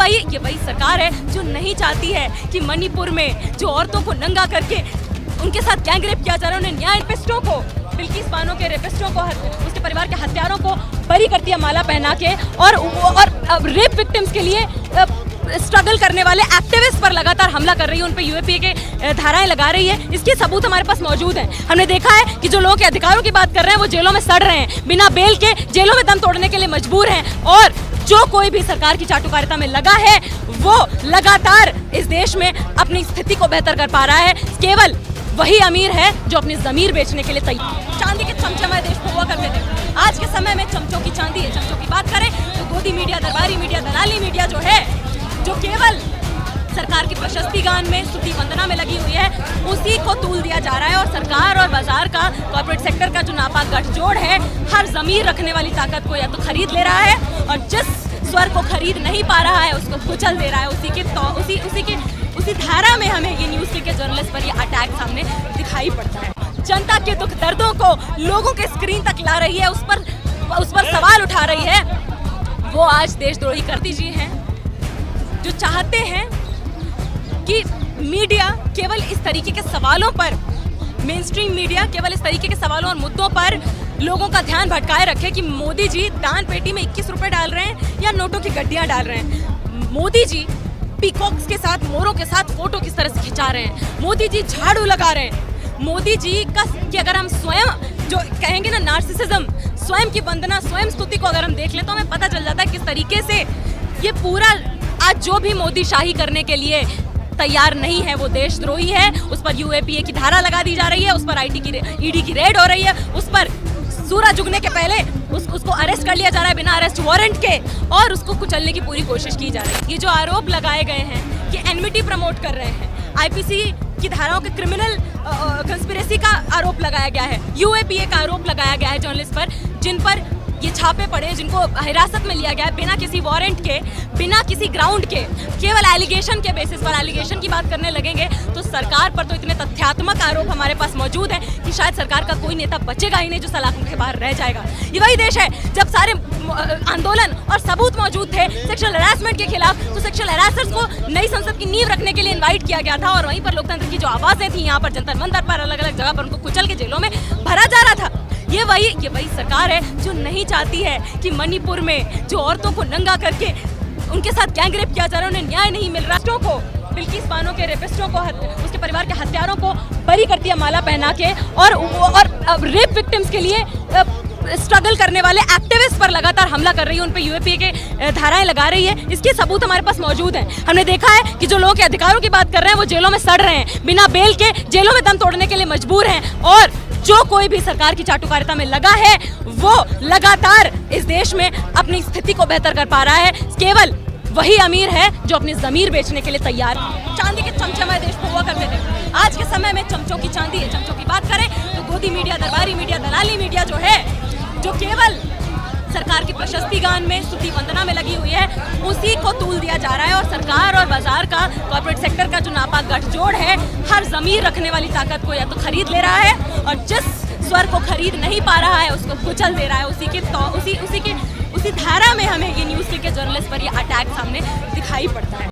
ये वही सरकार है जो नहीं चाहती है कि मणिपुर में जो औरतों को नंगा करके उनके साथ गैंग रेप किया जा रहा है, उन्हें न्याय रेपिस्टों को, बिल्किस बानो के रेपिस्टों को, उसके परिवार के हत्यारों को बरी करती है माला पहना के, और रेप विक्टिम्स के लिए स्ट्रगल करने वाले एक्टिविस्ट पर लगातार हमला कर रही है, उन पे यूएपीए के धाराएं लगा रही है। इसके सबूत हमारे पास मौजूद हैं। हमने देखा है कि जो लोगों के अधिकारों की बात कर रहे हैं वो जेलों में सड़ रहे हैं, बिना बेल के जेलों में दम तोड़ने के लिए मजबूर हैं, और जो कोई भी सरकार की चाटुकारिता में लगा है वो लगातार इस देश में अपनी स्थिति को बेहतर कर पा रहा है। केवल वही अमीर है जो अपनी जमीर बेचने के लिए तैयार। चांदी के चमचे हमारे देश को हुआ करते थे, आज के समय में चमचों की चांदी है। चमचों की बात करें तो गोदी मीडिया, दरबारी मीडिया, दलाली मीडिया जो है, जो केवल सरकार की प्रशस्ति गान में, स्तुति वंदना में लगी हुई है, उसी को तूल दिया जा रहा है। और सरकार और बाजार का, कॉर्पोरेट सेक्टर का जो नापाक गठजोड़ है, हर जमीर रखने वाली ताकत को या तो खरीद ले रहा है, और जिस स्वर को खरीद नहीं पा रहा है उसको कुचल दे रहा है। उसी धारा में हमें ये न्यूज़ के जर्नलिस्ट पर ये अटैक सामने दिखाई पड़ता है। जनता के दुख दर्दों को लोगों के स्क्रीन तक ला रही है, उस पर सवाल उठा रही है, वो आज देशद्रोही करती जी हैं, जो चाहते हैं कि मीडिया केवल इस तरीके के सवालों पर, मेन स्ट्रीम मीडिया केवल इस तरीके के सवालों और मुद्दों पर लोगों का ध्यान भटकाए रखे कि मोदी जी दान पेटी में 21 रुपए डाल रहे हैं या नोटों की गड्डियां डाल रहे हैं, मोदी जी पीकॉक्स के साथ, मोरों के साथ फोटो किस तरह से खिंचा रहे हैं, मोदी जी झाड़ू लगा रहे हैं, मोदी जी का कि अगर हम स्वयं जो कहेंगे ना नार्सिसिज्म, स्वयं की वंदना, स्वयं स्तुति को अगर हम देख लें तो हमें पता चल जाता है किस तरीके से ये पूरा आज जो भी मोदी शाही करने के लिए तैयार नहीं है वो देशद्रोही है। उस पर यूएपीए की धारा लगा दी जा रही है, उस पर ईडी की रेड हो रही है, उस पर सूरज उगने के पहले उसको अरेस्ट कर लिया जा रहा है बिना अरेस्ट वारंट के, और उसको कुचलने की पूरी कोशिश की जा रही है। ये जो आरोप लगाए गए हैं कि एनमिटी प्रमोट कर रहे हैं, आईपीसी की धाराओं के क्रिमिनल कंस्पिरेसी का आरोप लगाया गया है, यूएपीए का आरोप लगाया गया है जर्नलिस्ट पर, जिन पर ये छापे पड़े, जिनको हिरासत में लिया गया है बिना किसी वारंट के, बिना किसी ग्राउंड के, केवल एलिगेशन के बेसिस पर। एलिगेशन की बात करने लगेंगे तो सरकार पर तो इतने तथ्यात्मक आरोप हमारे पास मौजूद है कि शायद सरकार का कोई नेता बचेगा ही नहीं जो सलाखों के बाहर रह जाएगा। ये वही देश है जब सारे आंदोलन और सबूत मौजूद थे सेक्सुअल हैरेसमेंट के खिलाफ, तो सेक्सुअल हैरेसर्स को नई संसद की नींव रखने के लिए इन्वाइट किया गया था, और वहीं पर लोकतंत्र की जो आवाजें थी यहाँ पर जंतर मंतर पर, अलग अलग जगह पर उनको कुचल के जेलों में भरा जा रहा था। ये वही सरकार है जो नहीं चाहती है कि मणिपुर में जो औरतों को नंगा करके उनके साथ गैंग रेप किया जा रहा है, उन्हें न्याय नहीं मिल रहा, को बिल्किस बानो के रेपिस्टों को, उसके परिवार के हत्यारों को बरी करती है माला पहना के, और रेप विक्टिम्स के लिए स्ट्रगल करने वाले एक्टिविस्ट पर लगातार हमला कर रही है, उन पे यूएपीए के धाराएं लगा रही है। इसके सबूत हमारे पास मौजूद हैं। हमने देखा है कि जो लोगों के अधिकारों की बात कर रहे हैं वो जेलों में सड़ रहे हैं, बिना बेल के जेलों में दम तोड़ने के लिए मजबूर हैं, और जो कोई भी सरकार की चाटुकारिता में लगा है वो लगातार इस देश में अपनी स्थिति को बेहतर कर पा रहा है। केवल वही अमीर है जो अपनी जमीर बेचने के लिए तैयार है। चांदी के चमचे हमारे देश को हुआ करते थे, आज के समय में चमचों की चांदी है। चमचों की बात करें तो गोदी मीडिया, दरबारी मीडिया, दलाली मीडिया जो है, जो केवल सरकार की प्रशस्ति गान में, स्तुति वंदना में लगी हुई है, उसी को तूल दिया जा रहा है। और सरकार और बाजार का, कॉर्पोरेट सेक्टर का जो नापाक गठजोड़ है, हर जमीर रखने वाली ताकत को या तो खरीद ले रहा है, और जिस स्वर को खरीद नहीं पा रहा है उसको कुचल दे रहा है। उसी धारा में हमें ये न्यूज़ के जर्नलिस्ट पर ये अटैक सामने दिखाई पड़ता है।